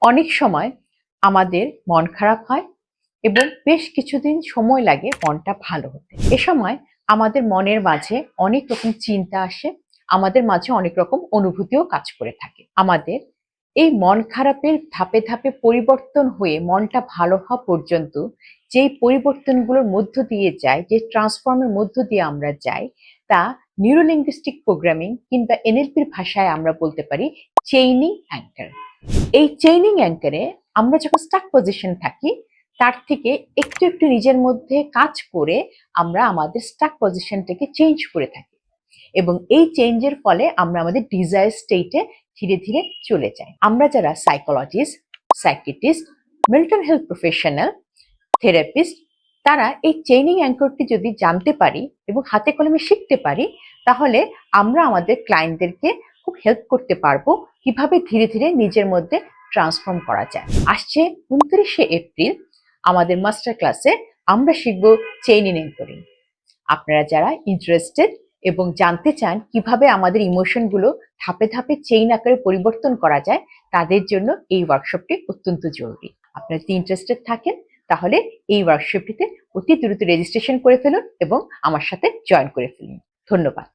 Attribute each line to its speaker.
Speaker 1: অনেক সময় আমাদের মন খারাপ হয় এবং বেশ কিছুদিন সময় লাগে মনটা ভালো হতে। এ সময় আমাদের মনের মাঝে অনেক রকম চিন্তা আসে, আমাদের মাঝে অনেক রকম অনুভূতিও কাজ করে থাকে। আমাদের এই মন খারাপের ধাপে ধাপে পরিবর্তন হয়ে মনটা ভালো হওয়া পর্যন্ত যেই পরিবর্তনগুলোর মধ্য দিয়ে যায়, যে ট্রান্সফর্মের মধ্য দিয়ে আমরা যাই, তা নিউরোলিঙ্গুইস্টিক প্রোগ্রামিং কিংবা এনএলপির ভাষায় আমরা বলতে পারি চেইনিং অ্যাঙ্কার। এই চেইনিং অ্যাঙ্কারে আমরা যখন স্টাক পজিশন থাকি, তার থেকে একটু একটু নিজের মধ্যে কাজ করে আমরা আমাদের স্টাক পজিশনটাকে চেঞ্জ করে থাকি এবং এই চেঞ্জের ফলে আমরা আমাদের ডিজায়ার স্টেটে ধীরে ধীরে চলে যাই। আমরা যারা psychologist, psychiatrist, mental health professional, therapist, তারা এই চেইনিং অ্যাঙ্করটি যদি জানতে পারি এবং হাতে কলমে শিখতে পারি, তাহলে আমরা আমাদের ক্লায়েন্টদেরকে খুব হেল্প করতে পারবো কিভাবে ধীরে ধীরে নিজের মধ্যে ট্রান্সফর্ম করা যায়। আসছে 29শে এপ্রিল আমাদের মাস্টার ক্লাসে আমরা শিখব চেইনিং অ্যাঙ্করিং। আপনারা যারা ইন্টারেস্টেড এবং জানতে চান কিভাবে আমাদের ইমোশনগুলো ধাপে ধাপে চেইন আকারে পরিবর্তন করা যায়, তাদের জন্য এই ওয়ার্কশপটি অত্যন্ত জরুরি। আপনারা যদি ইন্টারেস্টেড থাকেন, তাহলে এই ওয়ার্কশপটিতে অতি দ্রুত রেজিস্ট্রেশন করে ফেলুন এবং আমার সাথে জয়েন করে ফেলুন। ধন্যবাদ।